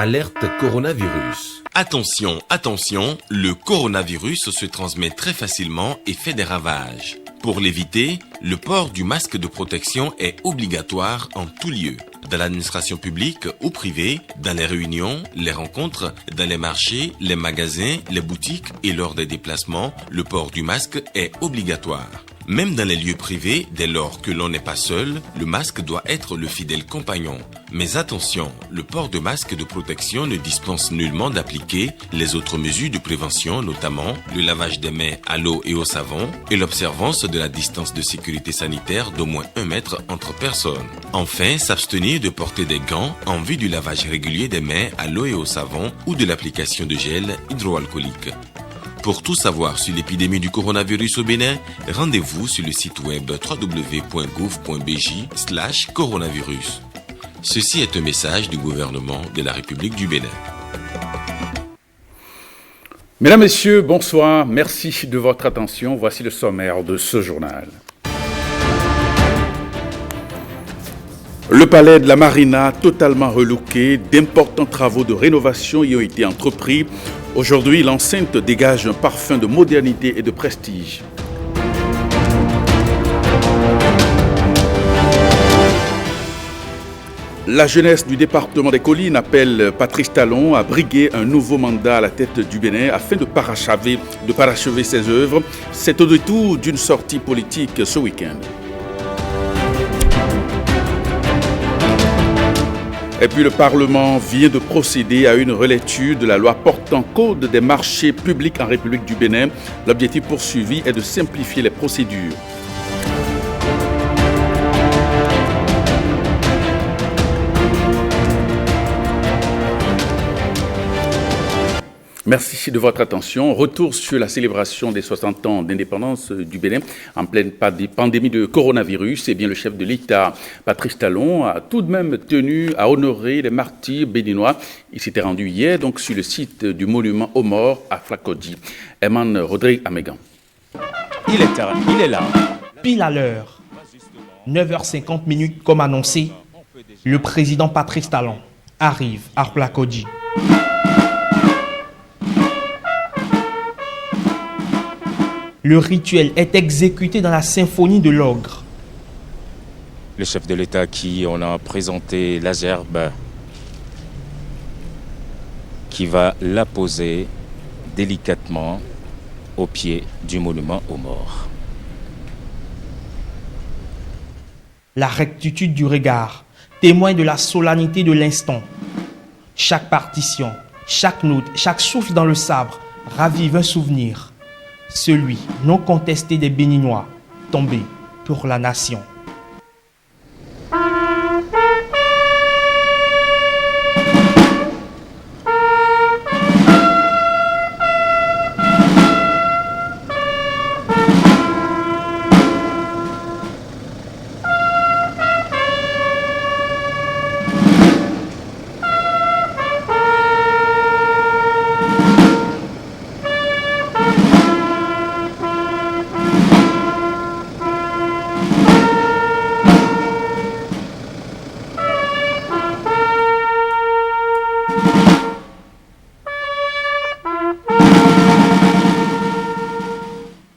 Alerte coronavirus. Attention, attention, le coronavirus se transmet très facilement et fait des ravages. Pour l'éviter, le port du masque de protection est obligatoire en tout lieu. Dans l'administration publique ou privée, dans les réunions, les rencontres, dans les marchés, les magasins, les boutiques et lors des déplacements, le port du masque est obligatoire. Même dans les lieux privés, dès lors que l'on n'est pas seul, le masque doit être le fidèle compagnon. Mais attention, le port de masque de protection ne dispense nullement d'appliquer les autres mesures de prévention, notamment le lavage des mains à l'eau et au savon et l'observance de la distance de sécurité sanitaire d'au moins 1 mètre entre personnes. Enfin, s'abstenir de porter des gants en vue du lavage régulier des mains à l'eau et au savon ou de l'application de gel hydroalcoolique. Pour tout savoir sur l'épidémie du coronavirus au Bénin, rendez-vous sur le site web www.gouv.bj/coronavirus. Ceci est un message du gouvernement de la République du Bénin. Mesdames, Messieurs, bonsoir. Merci de votre attention. Voici le sommaire de ce journal. Le palais de la Marina, totalement relooké, d'importants travaux de rénovation y ont été entrepris. Aujourd'hui, l'enceinte dégage un parfum de modernité et de prestige. La jeunesse du département des Collines appelle Patrice Talon à briguer un nouveau mandat à la tête du Bénin afin de parachever ses œuvres. C'est au détour d'une sortie politique ce week-end. Et puis le Parlement vient de procéder à une relecture de la loi portant code des marchés publics en République du Bénin. L'objectif poursuivi est de simplifier les procédures. Merci de votre attention. Retour sur la célébration des 60 ans d'indépendance du Bénin en pleine pandémie de coronavirus. Eh bien, le chef de l'État, Patrice Talon, a tout de même tenu à honorer les martyrs béninois. Il s'était rendu hier donc sur le site du monument aux morts à Flakodi. Eman Rodrigue Amégan. Il est là. Pile à l'heure. 9h50 comme annoncé, le président Patrice Talon arrive à Flakodi. Le rituel est exécuté dans la symphonie de l'ogre. Le chef de l'État qui on a présenté la gerbe qui va la poser délicatement au pied du monument aux morts. La rectitude du regard témoigne de la solennité de l'instant. Chaque partition, chaque note, chaque souffle dans le sabre ravive un souvenir. Celui non contesté des Béninois, tombé pour la nation.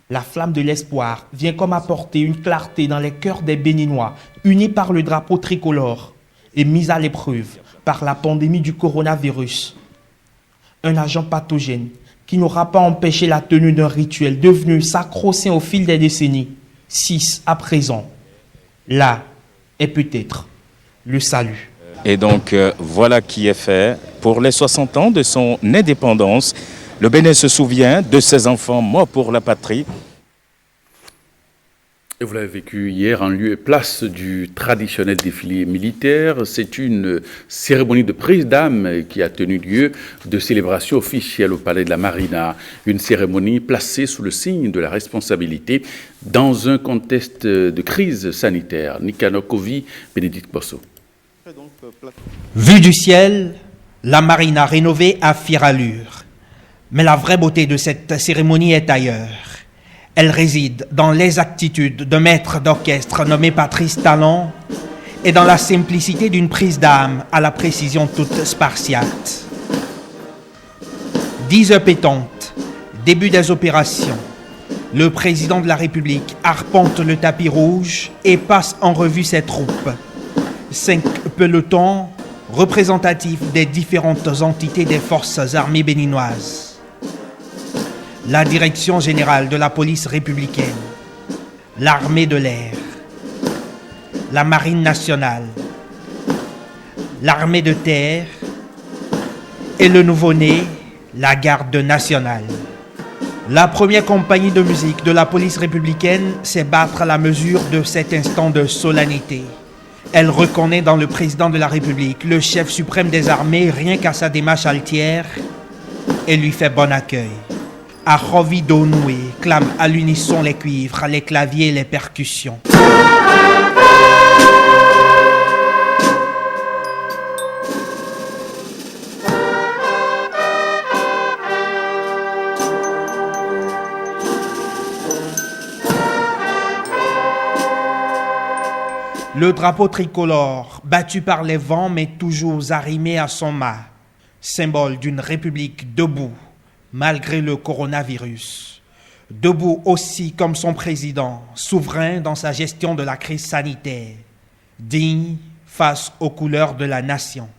La flamme de l'espoir vient comme apporter une clarté dans les cœurs des Béninois, unis par le drapeau tricolore et mis à l'épreuve par la pandémie du coronavirus. Un agent pathogène qui n'aura pas empêché la tenue d'un rituel devenu sacro-saint au fil des décennies, 6 à présent. Là est peut-être le salut. Et donc voilà qui est fait pour les 60 ans de son indépendance. Le Bénin se souvient de ses enfants morts pour la patrie. Et vous l'avez vécu hier en lieu et place du traditionnel défilé militaire. C'est une cérémonie de prise d'âme qui a tenu lieu de célébration officielle au Palais de la Marina. Une cérémonie placée sous le signe de la responsabilité dans un contexte de crise sanitaire. Nicanor Kovi, Bénédicte Bosso. Vue du ciel, la Marina rénovée à fière allure. Mais la vraie beauté de cette cérémonie est ailleurs. Elle réside dans l'exactitude d'un maître d'orchestre nommé Patrice Talon et dans la simplicité d'une prise d'âme à la précision toute spartiate. 10 heures pétantes, début des opérations. Le président de la République arpente le tapis rouge et passe en revue ses troupes. 5 pelotons représentatifs des différentes entités des forces armées béninoises. La direction générale de la police républicaine, l'armée de l'air, la marine nationale, l'armée de terre et le nouveau-né, la garde nationale. La première compagnie de musique de la police républicaine sait battre à la mesure de cet instant de solennité. Elle reconnaît dans le président de la République, le chef suprême des armées, rien qu'à sa démarche altière, et lui fait bon accueil. À Rovi Donoué clament à l'unisson les cuivres, les claviers et les percussions. Le drapeau tricolore, battu par les vents mais toujours arrimé à son mât, symbole d'une république debout, malgré le coronavirus. Debout aussi comme son président, souverain dans sa gestion de la crise sanitaire, digne face aux couleurs de la nation.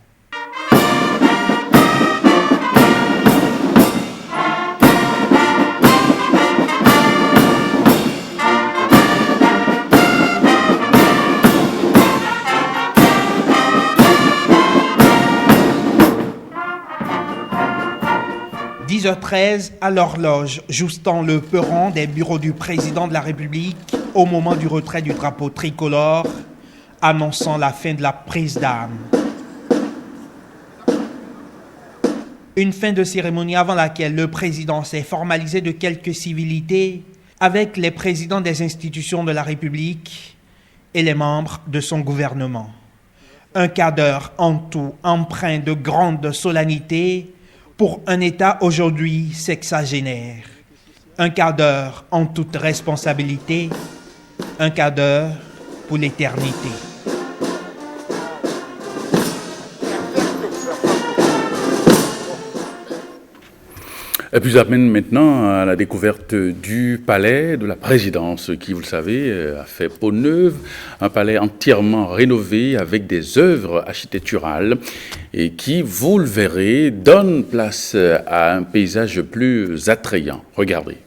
« 10h13 à l'horloge, justant le peron des bureaux du président de la République au moment du retrait du drapeau tricolore, annonçant la fin de la prise d'armes. Une fin de cérémonie avant laquelle le président s'est formalisé de quelques civilités avec les présidents des institutions de la République et les membres de son gouvernement. Un quart d'heure en tout empreint de grande solennité pour un État aujourd'hui sexagénaire. Un quart d'heure en toute responsabilité, un quart d'heure pour l'éternité. Et puis amène maintenant à la découverte du palais de la présidence qui, vous le savez, a fait peau neuve, un palais entièrement rénové avec des œuvres architecturales et qui, vous le verrez, donne place à un paysage plus attrayant. Regardez.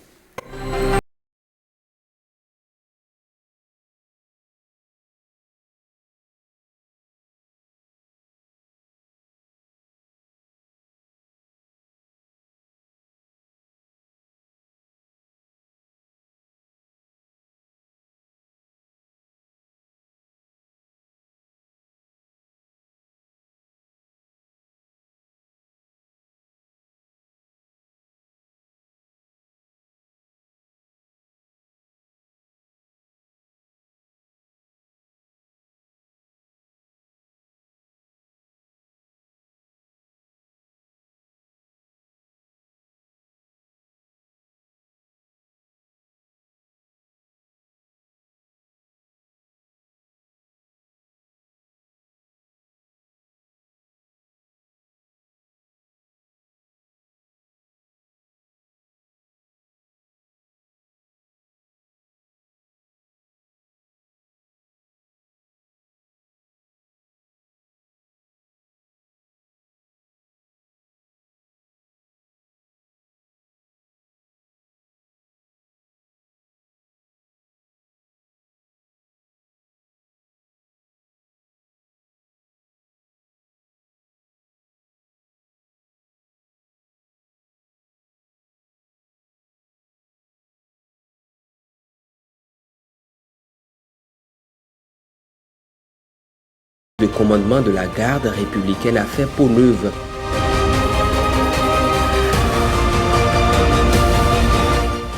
Le commandement de la garde républicaine a fait peau neuve.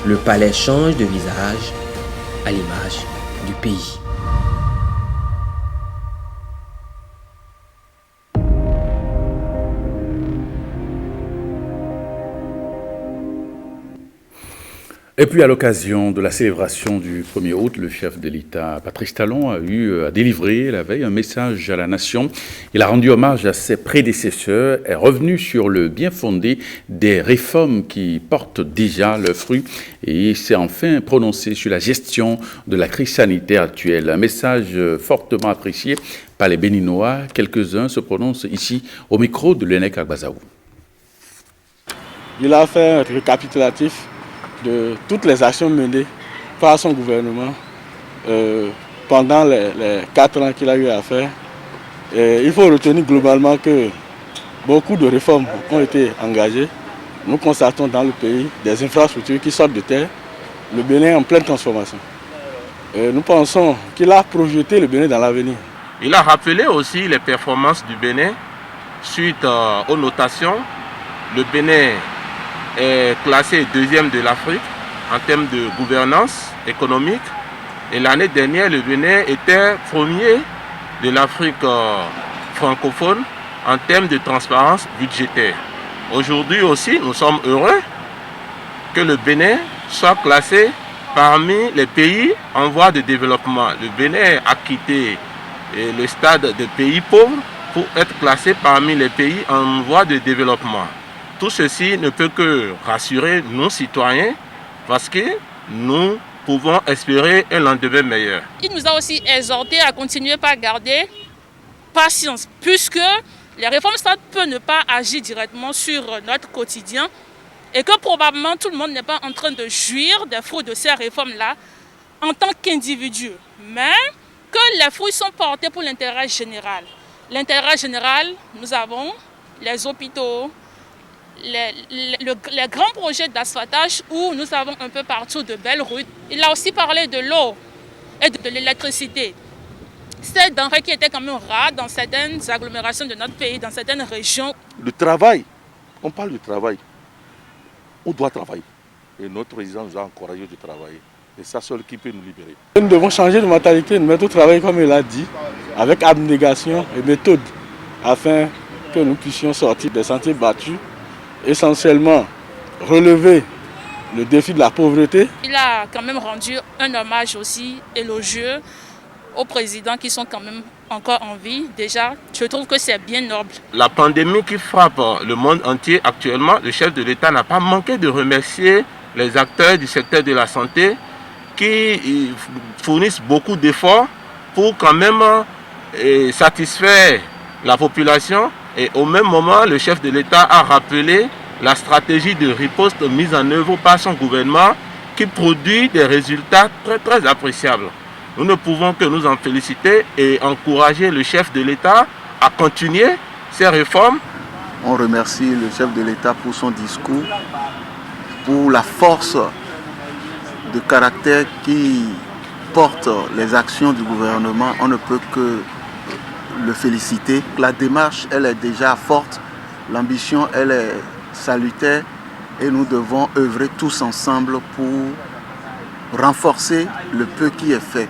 Le palais change de visage à l'image du pays. Et puis à l'occasion de la célébration du 1er août, le chef de l'État, Patrice Talon, a eu à délivrer la veille un message à la nation. Il a rendu hommage à ses prédécesseurs et est revenu sur le bien fondé des réformes qui portent déjà leurs fruits et s'est enfin prononcé sur la gestion de la crise sanitaire actuelle. Un message fortement apprécié par les Béninois. Quelques-uns se prononcent ici au micro de Lénèque Agbazaou. Il a fait un récapitulatif de toutes les actions menées par son gouvernement pendant les 4 ans qu'il a eu à faire. Et il faut retenir globalement que beaucoup de réformes ont été engagées. Nous constatons dans le pays des infrastructures qui sortent de terre. Le Bénin est en pleine transformation. Nous pensons qu'il a projeté le Bénin dans l'avenir. Il a rappelé aussi les performances du Bénin suite aux notations. Le Bénin est classé 2e de l'Afrique en termes de gouvernance économique. Et l'année dernière, le Bénin était 1er de l'Afrique francophone en termes de transparence budgétaire. Aujourd'hui aussi, nous sommes heureux que le Bénin soit classé parmi les pays en voie de développement. Le Bénin a quitté le stade des pays pauvres pour être classé parmi les pays en voie de développement. Tout ceci ne peut que rassurer nos citoyens parce que nous pouvons espérer un lendemain meilleur. Il nous a aussi exhorté à continuer par garder patience puisque les réformes ça peut ne pas agir directement sur notre quotidien et que probablement tout le monde n'est pas en train de jouir des fruits de ces réformes-là en tant qu'individu, mais que les fruits sont portés pour l'intérêt général. L'intérêt général, nous avons les hôpitaux, les grands projets d'asphaltage où nous avons un peu partout de belles routes. Il a aussi parlé de l'eau et de l'électricité. C'est denrées qui étaient quand même rares dans certaines agglomérations de notre pays, dans certaines régions. Le travail, on parle du travail. On doit travailler. Et notre président nous a encouragé de travailler. Et c'est ça seul qui peut nous libérer. Nous devons changer de mentalité, nous mettre au travail comme il a dit, avec abnégation et méthode, afin que nous puissions sortir des sentiers battus, essentiellement relever le défi de la pauvreté. Il a quand même rendu un hommage aussi élogieux aux présidents qui sont quand même encore en vie. Déjà, je trouve que c'est bien noble. La pandémie qui frappe le monde entier actuellement, le chef de l'État n'a pas manqué de remercier les acteurs du secteur de la santé qui fournissent beaucoup d'efforts pour quand même satisfaire la population. Et au même moment, le chef de l'État a rappelé la stratégie de riposte mise en œuvre par son gouvernement qui produit des résultats très très appréciables. Nous ne pouvons que nous en féliciter et encourager le chef de l'État à continuer ces réformes. On remercie le chef de l'État pour son discours, pour la force de caractère qui porte les actions du gouvernement. On ne peut que le féliciter. La démarche, elle est déjà forte, l'ambition, elle est salutaire et nous devons œuvrer tous ensemble pour renforcer le peu qui est fait.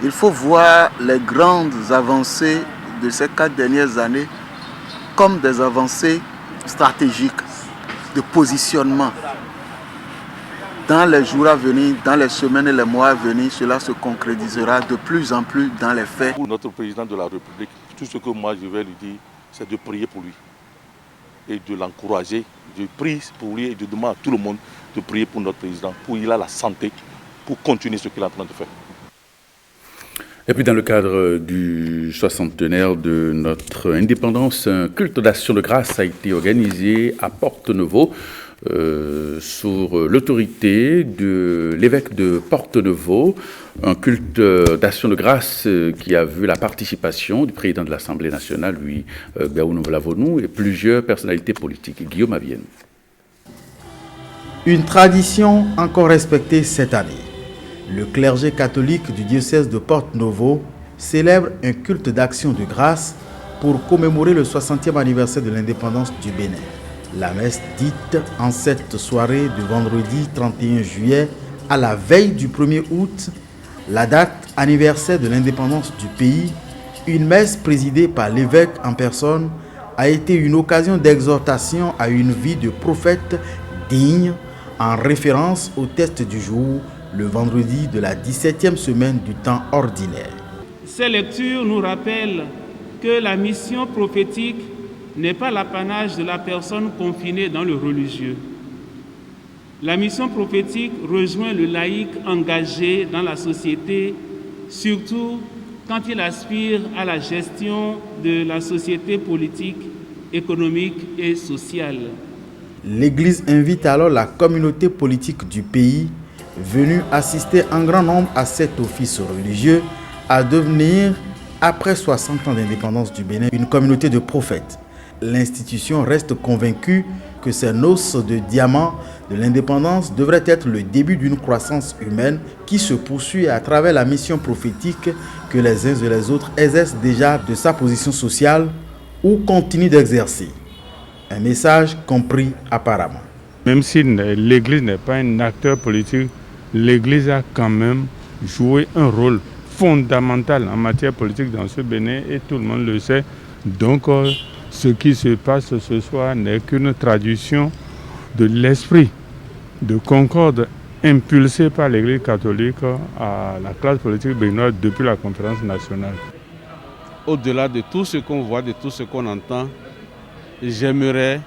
Il faut voir les grandes avancées de ces 4 dernières années comme des avancées stratégiques de positionnement. Dans les jours à venir, dans les semaines et les mois à venir, cela se concrétisera de plus en plus dans les faits. Pour notre président de la République, tout ce que moi je vais lui dire, c'est de prier pour lui et de l'encourager. Je prie pour lui et je demande à tout le monde de prier pour notre président, pour qu'il ait la santé, pour continuer ce qu'il est en train de faire. Et puis dans le cadre du 60e de notre indépendance, un culte d'action de grâce a été organisé à Porte-Nouveau sous l'autorité de l'évêque de Porte-Nouveau, un culte d'action de grâce qui a vu la participation du président de l'Assemblée nationale, lui, Gaounou Vlavonou, et plusieurs personnalités politiques. Guillaume Avienne. Une tradition encore respectée cette année. Le clergé catholique du diocèse de Porte-Nouveau célèbre un culte d'action de grâce pour commémorer le 60e anniversaire de l'indépendance du Bénin. La messe dite en cette soirée de vendredi 31 juillet à la veille du 1er août, la date anniversaire de l'indépendance du pays, une messe présidée par l'évêque en personne a été une occasion d'exhortation à une vie de prophète digne en référence au test du jour, le vendredi de la 17e semaine du temps ordinaire. Ces lectures nous rappellent que la mission prophétique n'est pas l'apanage de la personne confinée dans le religieux. La mission prophétique rejoint le laïc engagé dans la société, surtout quand il aspire à la gestion de la société politique, économique et sociale. L'Église invite alors la communauté politique du pays, venue assister en grand nombre à cet office religieux, à devenir, après 60 ans d'indépendance du Bénin, une communauté de prophètes. L'institution reste convaincue que ces noces de diamant de l'indépendance devraient être le début d'une croissance humaine qui se poursuit à travers la mission prophétique que les uns et les autres exercent déjà de sa position sociale ou continuent d'exercer. Un message compris apparemment. Même si l'Église n'est pas un acteur politique, l'Église a quand même joué un rôle fondamental en matière politique dans ce Bénin et tout le monde le sait. Donc ce qui se passe ce soir n'est qu'une traduction de l'esprit de concorde impulsé par l'Église catholique à la classe politique béninoise depuis la conférence nationale. Au-delà de tout ce qu'on voit, de tout ce qu'on entend, j'aimerais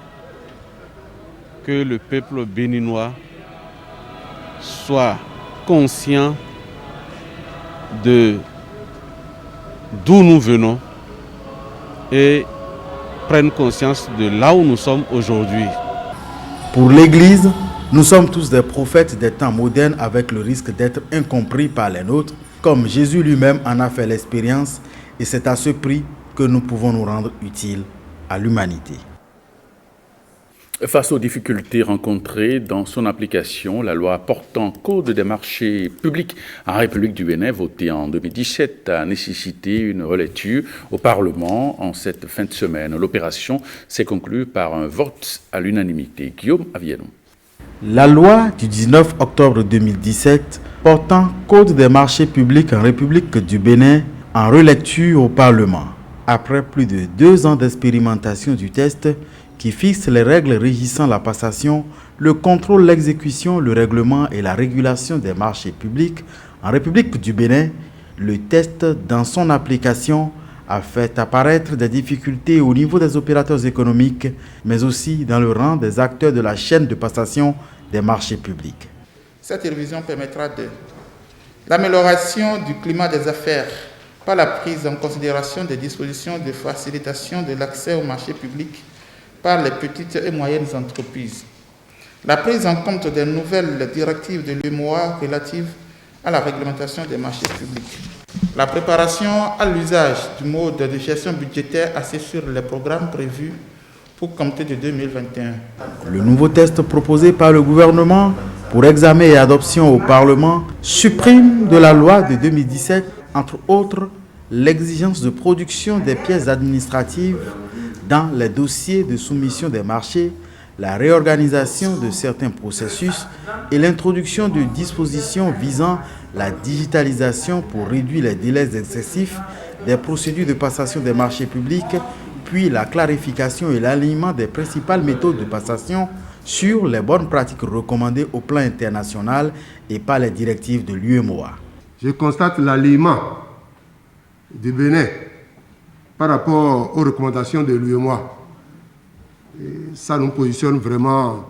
que le peuple béninois soit conscient de d'où nous venons et prenne conscience de là où nous sommes aujourd'hui. Pour l'Église, nous sommes tous des prophètes des temps modernes avec le risque d'être incompris par les nôtres, comme Jésus lui-même en a fait l'expérience, et c'est à ce prix que nous pouvons nous rendre utiles à l'humanité. Face aux difficultés rencontrées dans son application, la loi portant Code des marchés publics en République du Bénin, votée en 2017, a nécessité une relecture au Parlement en cette fin de semaine. L'opération s'est conclue par un vote à l'unanimité. Guillaume Avienon. La loi du 19 octobre 2017 portant Code des marchés publics en République du Bénin en relecture au Parlement. Après plus de 2 ans d'expérimentation du test, qui fixe les règles régissant la passation, le contrôle, l'exécution, le règlement et la régulation des marchés publics en République du Bénin, le test dans son application a fait apparaître des difficultés au niveau des opérateurs économiques, mais aussi dans le rang des acteurs de la chaîne de passation des marchés publics. Cette révision permettra de l'amélioration du climat des affaires par la prise en considération des dispositions de facilitation de l'accès aux marchés publics par les petites et moyennes entreprises. La prise en compte des nouvelles directives de l'UEMOA relatives à la réglementation des marchés publics. La préparation à l'usage du mode de gestion budgétaire assis sur les programmes prévus pour compter de 2021. Le nouveau test proposé par le gouvernement pour examen et adoption au Parlement supprime de la loi de 2017, entre autres, l'exigence de production des pièces administratives dans les dossiers de soumission des marchés, la réorganisation de certains processus et l'introduction de dispositions visant la digitalisation pour réduire les délais excessifs des procédures de passation des marchés publics, puis la clarification et l'alignement des principales méthodes de passation sur les bonnes pratiques recommandées au plan international et par les directives de l'UEMOA. Je constate l'alignement du Bénin par rapport aux recommandations de l'UEMOA. Ça nous positionne vraiment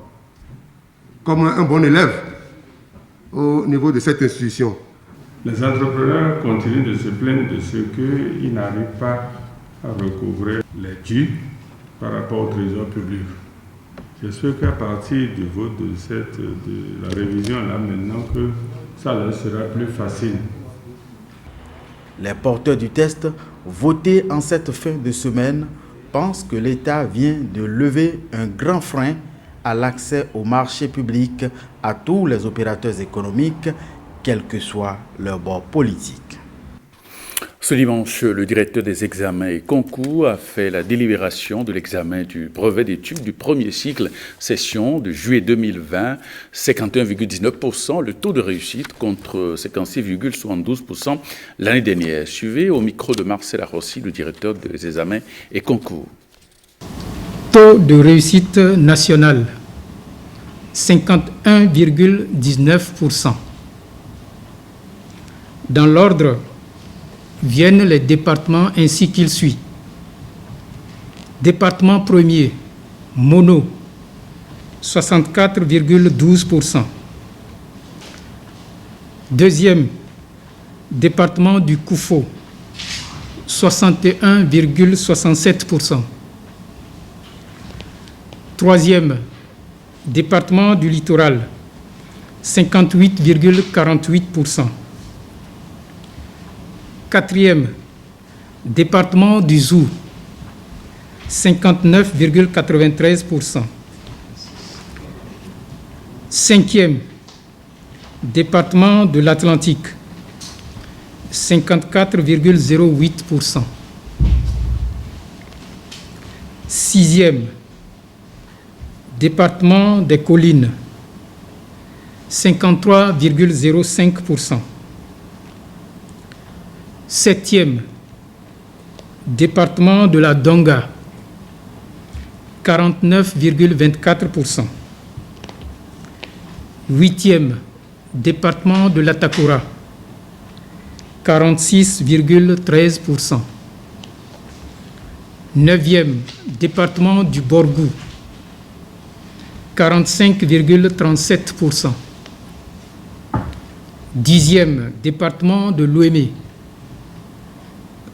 comme un bon élève au niveau de cette institution. Les entrepreneurs continuent de se plaindre de ce qu'ils n'arrivent pas à recouvrer les dus par rapport au trésor public. J'espère qu'à partir du vote de la révision là maintenant, que ça leur sera plus facile. Les porteurs du test, votés en cette fin de semaine, pensent que l'État vient de lever un grand frein à l'accès au marché public à tous les opérateurs économiques, quel que soit leur bord politique. Ce dimanche, le directeur des examens et concours a fait la délibération de l'examen du brevet d'études du premier cycle, session de juillet 2020, 51,19%, le taux de réussite contre 56,72% l'année dernière. Suivez au micro de Marcel Arrossi, le directeur des examens et concours. Taux de réussite national 51,19%. Dans l'ordre viennent les départements ainsi qu'il suit. Département premier, Mono, 64,12%. Deuxième, département du Koufo, 61,67%. Troisième, département du Littoral, 58,48%. Quatrième, département du Zou, 59,93%. Cinquième, département de l'Atlantique, 54,08%. Sixième, département des Collines, 53,05%. Septième, département de la Donga, 49,24%. Huitième, département de l'Atakura, 46,13%. Neuvième, département du Borgou, 45,37%. Dixième, département de l'Ouémé,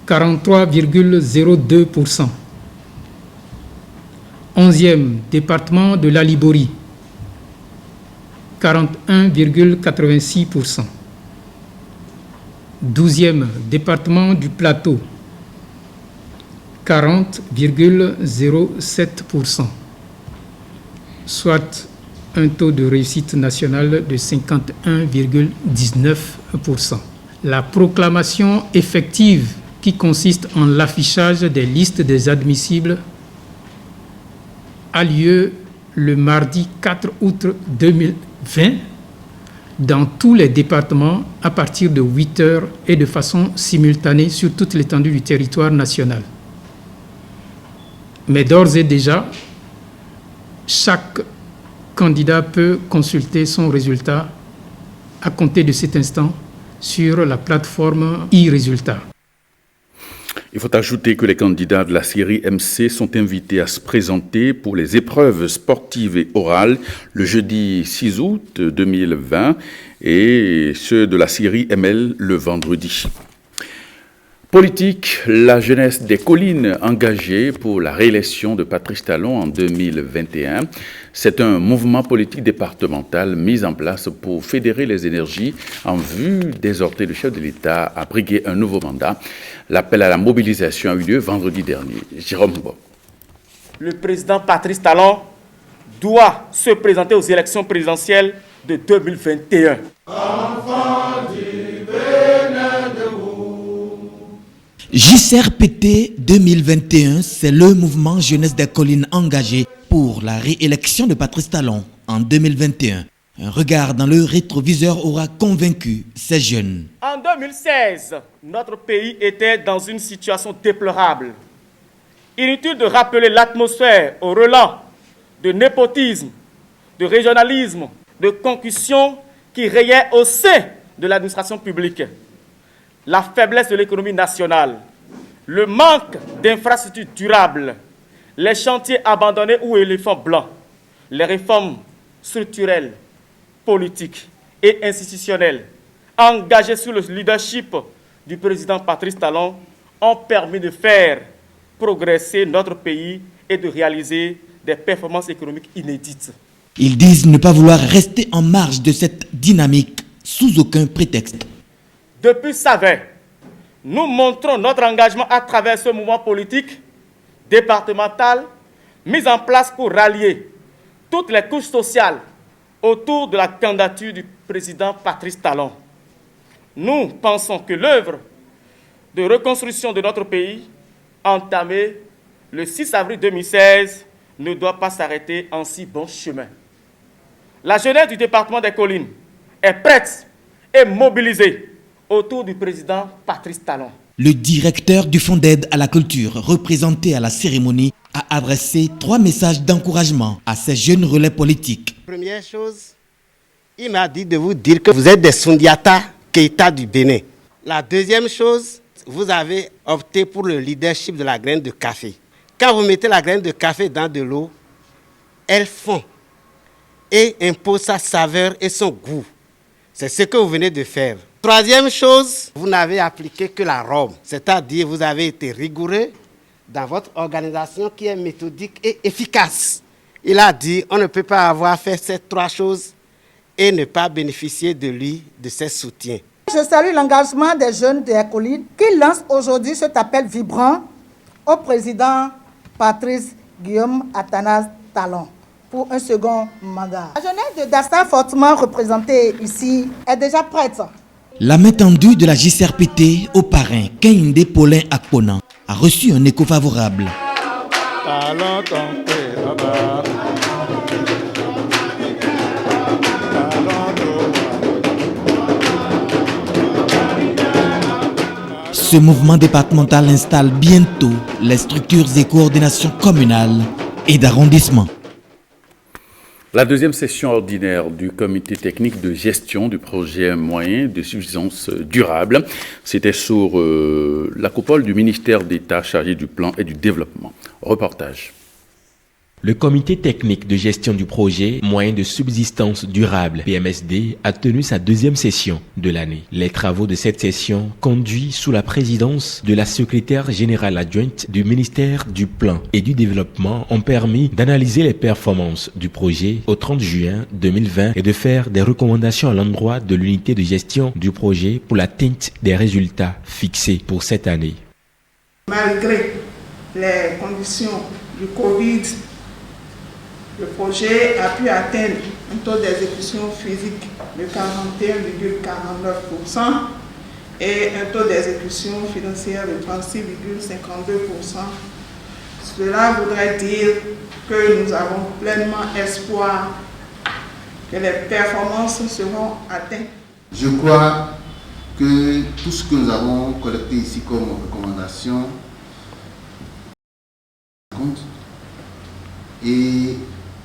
43,02%. Onzième, département de l'Alibori, 41,86%. Douzième, département du Plateau, 40,07%, soit un taux de réussite nationale de 51,19%. La proclamation effective qui consiste en l'affichage des listes des admissibles a lieu le mardi 4 août 2020 dans tous les départements à partir de 8 heures et de façon simultanée sur toute l'étendue du territoire national. Mais d'ores et déjà, chaque candidat peut consulter son résultat à compter de cet instant sur la plateforme e-résultats. Il faut ajouter que les candidats de la série MC sont invités à se présenter pour les épreuves sportives et orales le jeudi 6 août 2020 et ceux de la série ML le vendredi. Politique, la jeunesse des collines engagée pour la réélection de Patrice Talon en 2021. C'est un mouvement politique départemental mis en place pour fédérer les énergies en vue d'exhorter le chef de l'État à briguer un nouveau mandat. L'appel à la mobilisation a eu lieu vendredi dernier. Jérôme Bob. Le président Patrice Talon doit se présenter aux élections présidentielles de 2021. Enfant du Bénin de JCRPT 2021, c'est le mouvement Jeunesse des Collines engagé pour la réélection de Patrice Talon en 2021. Un regard dans le rétroviseur aura convaincu ces jeunes. En 2016, notre pays était dans une situation déplorable. Inutile de rappeler l'atmosphère au relent de népotisme, de régionalisme, de concussion qui rayait au sein de l'administration publique. La faiblesse de l'économie nationale, le manque d'infrastructures durables, les chantiers abandonnés ou éléphants blancs, les réformes structurelles, politiques et institutionnelles engagées sous le leadership du président Patrice Talon ont permis de faire progresser notre pays et de réaliser des performances économiques inédites. Ils disent ne pas vouloir rester en marge de cette dynamique sous aucun prétexte. Depuis sa veille, nous montrons notre engagement à travers ce mouvement politique départemental mis en place pour rallier toutes les couches sociales autour de la candidature du président Patrice Talon. Nous pensons que l'œuvre de reconstruction de notre pays, entamée le 6 avril 2016, ne doit pas s'arrêter en si bon chemin. La jeunesse du département des Collines est prête et mobilisée autour du président Patrice Talon. Le directeur du Fonds d'aide à la culture, représenté à la cérémonie, a adressé 3 messages d'encouragement à ces jeunes relais politiques. Première chose, il m'a dit de vous dire que vous êtes des Sundiata Keïta du Bénin. La deuxième chose, vous avez opté pour le leadership de la graine de café. Quand vous mettez la graine de café dans de l'eau, elle fond et impose sa saveur et son goût. C'est ce que vous venez de faire. Troisième chose, vous n'avez appliqué que la Rome, c'est-à-dire vous avez été rigoureux dans votre organisation qui est méthodique et efficace. Il a dit, on ne peut pas avoir fait ces 3 choses et ne pas bénéficier de lui, de ses soutiens. Je salue l'engagement des jeunes des collines qui lancent aujourd'hui cet appel vibrant au président Patrice Guillaume Athanase Talon pour un second mandat. La jeunesse de Dassa, fortement représentée ici, est déjà prête. La main tendue de la JCRPT au parrain Kehinde Paulin Akpona a reçu un écho favorable. Ce mouvement départemental installe bientôt les structures et coordinations communales et d'arrondissement. La deuxième session ordinaire du comité technique de gestion du projet moyen de subsistance durable, c'était sur la coupole du ministère d'État chargé du plan et du développement. Reportage. Le comité technique de gestion du projet moyen de subsistance durable, PMSD, a tenu sa deuxième session de l'année. Les travaux de cette session, conduits sous la présidence de la secrétaire générale adjointe du ministère du Plan et du Développement, ont permis d'analyser les performances du projet au 30 juin 2020 et de faire des recommandations à l'endroit de l'unité de gestion du projet pour l'atteinte des résultats fixés pour cette année. Malgré les conditions du Covid, le projet a pu atteindre un taux d'exécution physique de 41,49% et un taux d'exécution financière de 36,52%. Cela voudrait dire que nous avons pleinement espoir que les performances seront atteintes. Je crois que tout ce que nous avons collecté ici comme recommandation compte et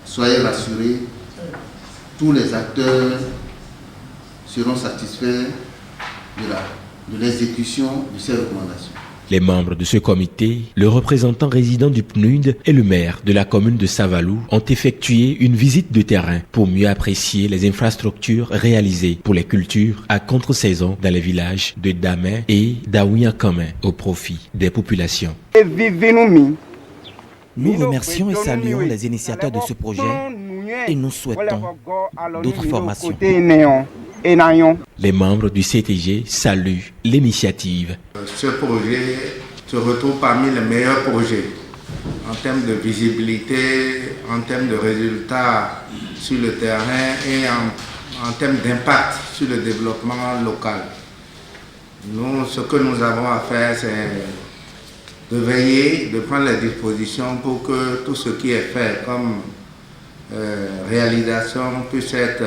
soyez rassurés, tous les acteurs seront satisfaits de l'exécution de ces recommandations. Les membres de ce comité, le représentant résident du PNUD et le maire de la commune de Savalou ont effectué une visite de terrain pour mieux apprécier les infrastructures réalisées pour les cultures à contre-saison dans les villages de Damé et d'Aouiankame au profit des populations. Nous remercions et saluons les initiateurs de ce projet et nous souhaitons d'autres formations. Les membres du CTG saluent l'initiative. Ce projet se retrouve parmi les meilleurs projets en termes de visibilité, en termes de résultats sur le terrain et en termes d'impact sur le développement local. Nous, ce que nous avons à faire, c'est de veiller, de prendre les dispositions pour que tout ce qui est fait comme réalisation puisse être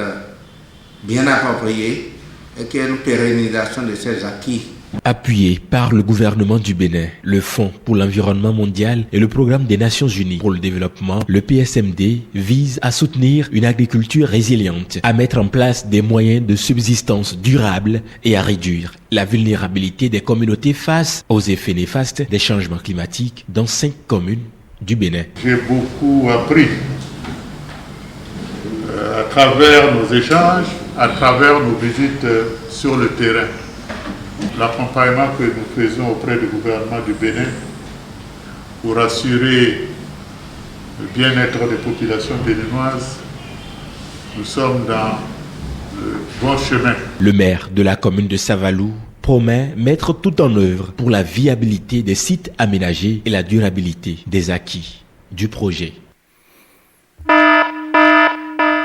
bien approprié et qu'il y ait une pérennisation de ces acquis. Appuyé par le gouvernement du Bénin, le Fonds pour l'environnement mondial et le Programme des Nations Unies pour le développement, le PSMD vise à soutenir une agriculture résiliente, à mettre en place des moyens de subsistance durables et à réduire la vulnérabilité des communautés face aux effets néfastes des changements climatiques dans 5 communes du Bénin. J'ai beaucoup appris à travers nos échanges, à travers nos visites sur le terrain. L'accompagnement que nous faisons auprès du gouvernement du Bénin pour assurer le bien-être des populations béninoises, nous sommes dans le bon chemin. Le maire de la commune de Savalou promet mettre tout en œuvre pour la viabilité des sites aménagés et la durabilité des acquis du projet.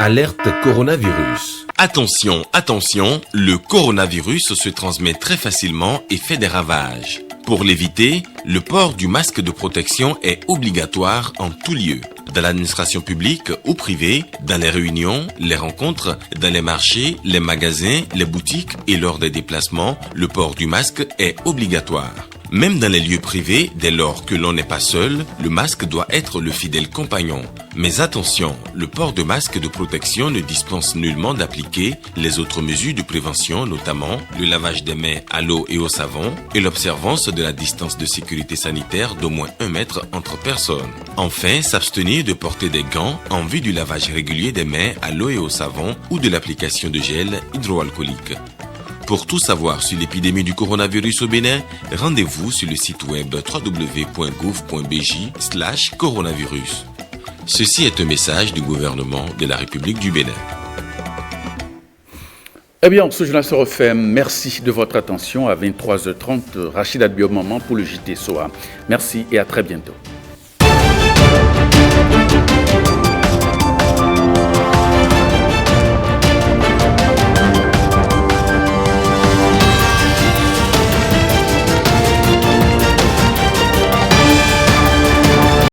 Alerte coronavirus. Attention, attention, le coronavirus se transmet très facilement et fait des ravages. Pour l'éviter, le port du masque de protection est obligatoire en tout lieu. dans l'administration publique ou privée, dans les réunions, les rencontres, dans les marchés, les magasins, les boutiques et lors des déplacements, le port du masque est obligatoire. Même dans les lieux privés, dès lors que l'on n'est pas seul, le masque doit être le fidèle compagnon. Mais attention, le port de masque de protection ne dispense nullement d'appliquer les autres mesures de prévention, notamment le lavage des mains à l'eau et au savon et l'observance de la distance de sécurité sanitaire d'au moins 1 mètre entre personnes. Enfin, s'abstenir de porter des gants en vue du lavage régulier des mains à l'eau et au savon ou de l'application de gel hydroalcoolique. Pour tout savoir sur l'épidémie du coronavirus au Bénin, rendez-vous sur le site web www.gouv.bj/coronavirus. Ceci est un message du gouvernement de la République du Bénin. Eh bien, ce journal se refait. Merci de votre attention. À 23h30, Rachid Adbio Maman pour le JT SOA. Merci et à très bientôt.